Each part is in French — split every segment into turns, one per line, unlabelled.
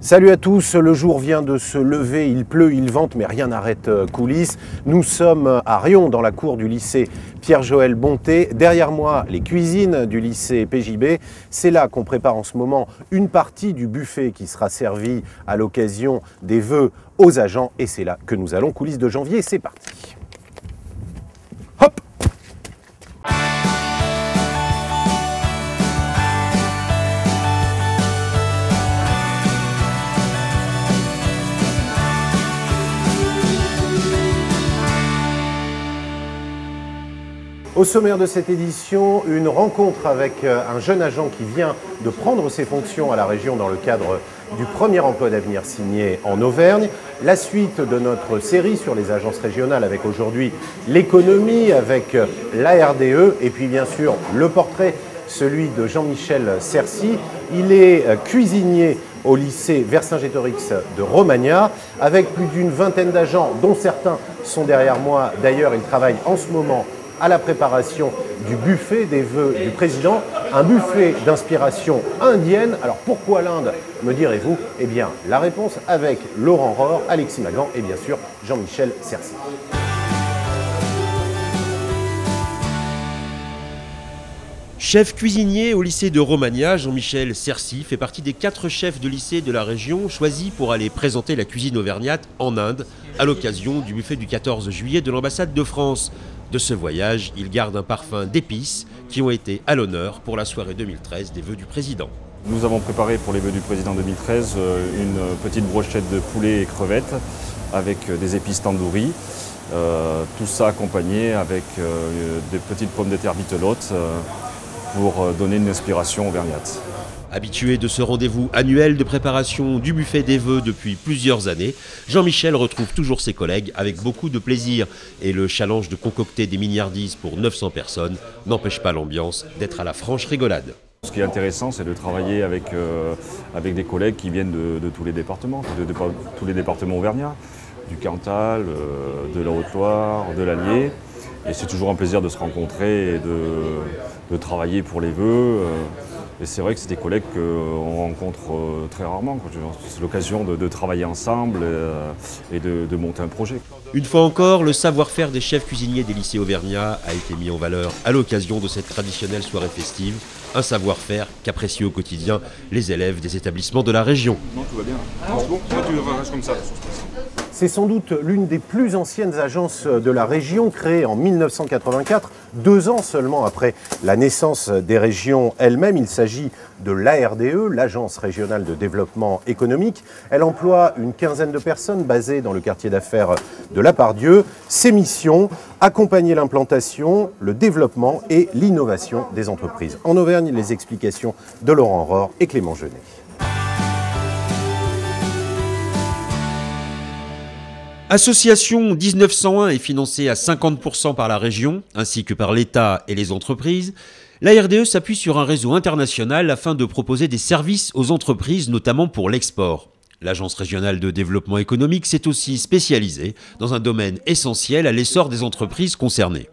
Salut à tous, le jour vient de se lever, il pleut, il vente, mais rien n'arrête coulisses. Nous sommes à Riom, dans la cour du lycée Pierre-Joël Bonté. Derrière moi, les cuisines du lycée PJB. C'est là qu'on prépare en ce moment une partie du buffet qui sera servi à l'occasion des vœux aux agents. Et c'est là que nous allons, coulisses de janvier, c'est parti. Hop! Au sommaire de cette édition, une rencontre avec un jeune agent qui vient de prendre ses fonctions à la région dans le cadre du premier emploi d'avenir signé en Auvergne. La suite de notre série sur les agences régionales avec aujourd'hui l'économie, avec la RDE et puis bien sûr le portrait, celui de Jean-Michel Cercy. Il est cuisinier au lycée Vercingétorix de Romagna, avec plus d'une vingtaine d'agents, dont certains sont derrière moi. D'ailleurs, il travaille en ce moment à la préparation du buffet des vœux du président, un buffet d'inspiration indienne. Alors pourquoi l'Inde, me direz-vous? Eh bien, la réponse avec Laurent Rohr, Alexis Magan et bien sûr Jean-Michel Cercy.
Chef cuisinier au lycée de Romagna, Jean-Michel Cercy fait partie des 4 chefs de lycée de la région choisis pour aller présenter la cuisine auvergnate en Inde à l'occasion du buffet du 14 juillet de l'ambassade de France. De ce voyage, il garde un parfum d'épices qui ont été à l'honneur pour la soirée 2013 des vœux du président.
Nous avons préparé pour les vœux du président 2013 une petite brochette de poulet et crevettes avec des épices tandoori. Tout ça accompagné avec des petites pommes de terre vitelottes pour donner une inspiration auvergnate.
Habitué de ce rendez-vous annuel de préparation du buffet des vœux depuis plusieurs années, Jean-Michel retrouve toujours ses collègues avec beaucoup de plaisir. Et le challenge de concocter des milliardises pour 900 personnes n'empêche pas l'ambiance d'être à la franche rigolade.
Ce qui est intéressant, c'est de travailler avec des collègues qui viennent de tous les départements, tous les départements auvergnats, du Cantal, de la Haute-Loire, de l'Allier. Et c'est toujours un plaisir de se rencontrer et de travailler pour les vœux. Et c'est vrai que c'est des collègues qu'on rencontre très rarement. C'est l'occasion de travailler ensemble et de monter un projet.
Une fois encore, le savoir-faire des chefs cuisiniers des lycées auvergnats a été mis en valeur à l'occasion de cette traditionnelle soirée festive. Un savoir-faire qu'apprécient au quotidien les élèves des établissements de la région.
Non, tout va bien. C'est bon, toi tu restes comme ça.
C'est sans doute l'une des plus anciennes agences de la région, créée en 1984, 2 ans seulement après la naissance des régions elles-mêmes. Il s'agit de l'ARDE, l'Agence régionale de développement économique. Elle emploie une quinzaine de personnes basées dans le quartier d'affaires de La Part-Dieu. Ses missions, accompagner l'implantation, le développement et l'innovation des entreprises. En Auvergne, les explications de Laurent Rohr et Clément Genet.
Association 1901 est financée à 50% par la région, ainsi que par l'État et les entreprises. La RDE s'appuie sur un réseau international afin de proposer des services aux entreprises, notamment pour l'export. L'Agence régionale de développement économique s'est aussi spécialisée dans un domaine essentiel à l'essor des entreprises concernées.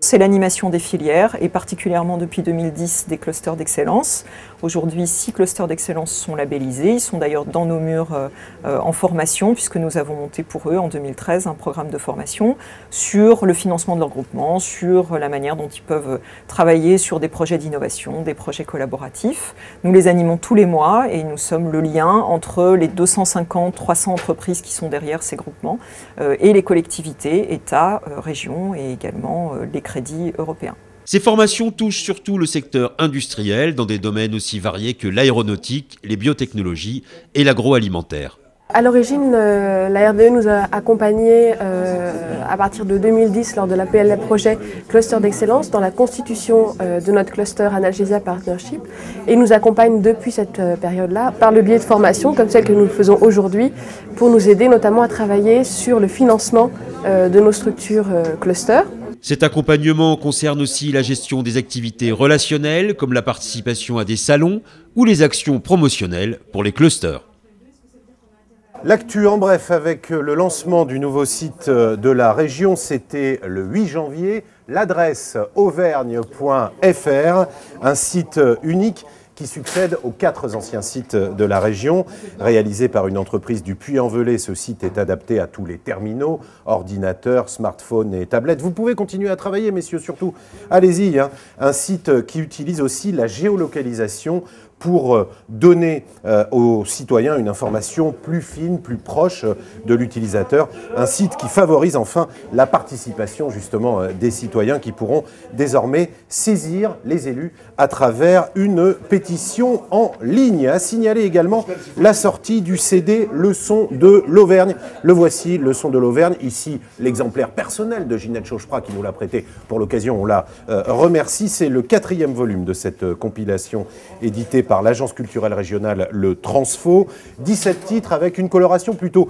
C'est l'animation des filières et particulièrement depuis 2010 des clusters d'excellence. Aujourd'hui, 6 clusters d'excellence sont labellisés. Ils sont d'ailleurs dans nos murs en formation puisque nous avons monté pour eux en 2013 un programme de formation sur le financement de leur groupement, sur la manière dont ils peuvent travailler sur des projets d'innovation, des projets collaboratifs. Nous les animons tous les mois et nous sommes le lien entre les 250-300 entreprises qui sont derrière ces groupements et les collectivités, États, régions et également les crédits européens.
Ces formations touchent surtout le secteur industriel dans des domaines aussi variés que l'aéronautique, les biotechnologies et l'agroalimentaire.
À l'origine, la RDE nous a accompagnés à partir de 2010 lors de la PLF projet Cluster d'Excellence dans la constitution de notre cluster Analgesia Partnership et nous accompagne depuis cette période-là par le biais de formations comme celle que nous faisons aujourd'hui pour nous aider notamment à travailler sur le financement de nos structures cluster.
Cet accompagnement concerne aussi la gestion des activités relationnelles comme la participation à des salons ou les actions promotionnelles pour les clusters.
L'actu en bref avec le lancement du nouveau site de la région, c'était le 8 janvier. L'adresse auvergne.fr, un site unique qui succède aux 4 anciens sites de la région. Réalisé par une entreprise du Puy-en-Velay, ce site est adapté à tous les terminaux, ordinateurs, smartphones et tablettes. Vous pouvez continuer à travailler, messieurs, surtout. Allez-y, hein. Un site qui utilise aussi la géolocalisation pour donner aux citoyens une information plus fine, plus proche de l'utilisateur. Un site qui favorise enfin la participation justement des citoyens qui pourront désormais saisir les élus à travers une pétition en ligne. À signaler également la sortie du CD Leçons de l'Auvergne. Le voici, Leçons de l'Auvergne. Ici, l'exemplaire personnel de Ginette Chaucheprat qui nous l'a prêté pour l'occasion. On la remercie. C'est le 4e volume de cette compilation éditée par l'agence culturelle régionale Le Transfo. 17 titres avec une coloration plutôt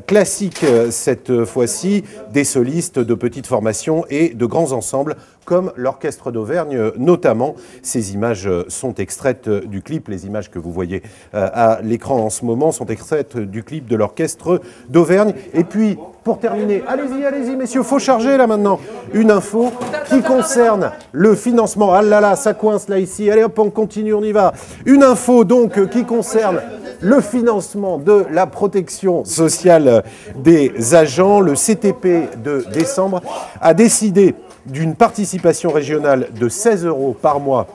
classique cette fois-ci, des solistes de petites formations et de grands ensembles comme l'Orchestre d'Auvergne notamment. Ces images sont extraites du clip, les images que vous voyez à l'écran en ce moment sont extraites du clip de l'Orchestre d'Auvergne. Et puis, pour terminer, allez-y messieurs, faut charger là maintenant, une info qui concerne le financement. Ah là là, ça coince là ici, allez hop, on continue, on y va. Une info donc qui concerne le financement de la protection sociale des agents. Le CTP de décembre a décidé d'une participation régionale de 16 € par mois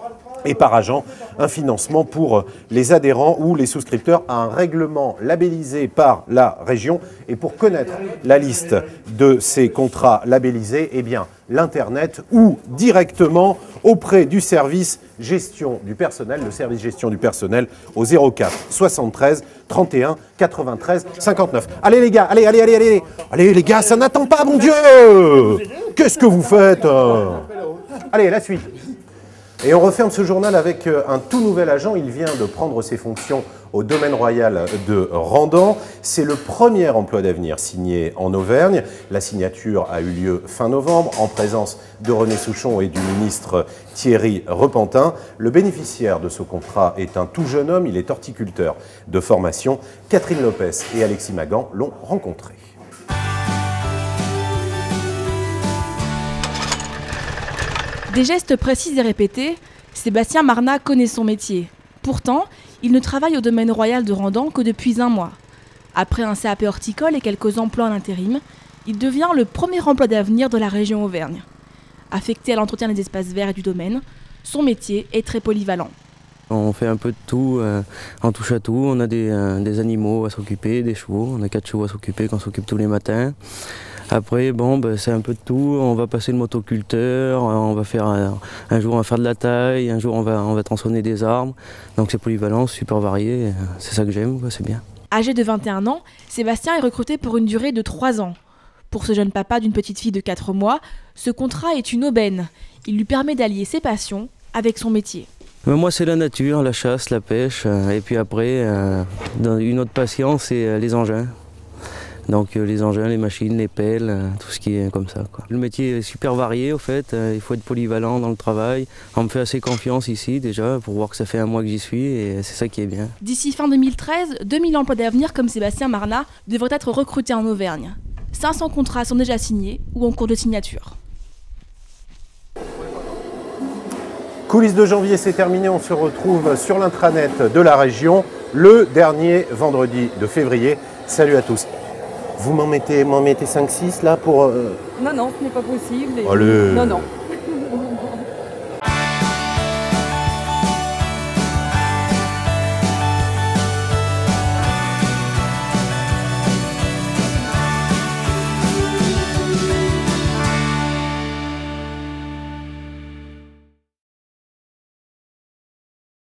et par agent, un financement pour les adhérents ou les souscripteurs à un règlement labellisé par la région. Et pour connaître la liste de ces contrats labellisés, eh bien, l'Internet ou directement auprès du service gestion du personnel, le service gestion du personnel au 04 73 31 93 59. Allez les gars, allez les gars, ça n'attend pas, mon Dieu! Qu'est-ce que vous faites? Allez, la suite. Et on referme ce journal avec un tout nouvel agent. Il vient de prendre ses fonctions au domaine royal de Randan. C'est le premier emploi d'avenir signé en Auvergne. La signature a eu lieu fin novembre en présence de René Souchon et du ministre Thierry Repentin. Le bénéficiaire de ce contrat est un tout jeune homme. Il est horticulteur de formation. Catherine Lopez et Alexis Magan l'ont rencontré.
Des gestes précis et répétés, Sébastien Marnat connaît son métier. Pourtant, il ne travaille au domaine royal de Randan que depuis 1 mois. Après un CAP horticole et quelques emplois en intérim, il devient le premier emploi d'avenir de la région Auvergne. Affecté à l'entretien des espaces verts et du domaine, son métier est très polyvalent.
On fait un peu de tout, on touche à tout. On a des animaux à s'occuper, des chevaux. On a 4 chevaux à s'occuper qu'on s'occupe tous les matins. Après, c'est un peu de tout. On va passer le motoculteur, on va faire un jour on va faire de la taille, un jour on va tronçonner des arbres. Donc c'est polyvalent, super varié. C'est ça que j'aime, c'est bien.
Âgé de 21 ans, Sébastien est recruté pour une durée de 3 ans. Pour ce jeune papa d'une petite fille de 4 mois, ce contrat est une aubaine. Il lui permet d'allier ses passions avec son métier.
Moi, c'est la nature, la chasse, la pêche. Et puis après, une autre passion, c'est les engins. Donc les engins, les machines, les pelles, tout ce qui est comme ça, quoi. Le métier est super varié au fait, il faut être polyvalent dans le travail. On me fait assez confiance ici déjà pour voir que ça fait 1 mois que j'y suis et c'est ça qui est bien.
D'ici fin 2013, 2000 emplois d'avenir comme Sébastien Marnat devraient être recrutés en Auvergne. 500 contrats sont déjà signés ou en cours de signature.
Coulisses de janvier, c'est terminé. On se retrouve sur l'intranet de la région le dernier vendredi de février. Salut à tous. Vous m'en mettez 5-6 là pour...
Non, ce n'est pas possible.
Allez.
Non.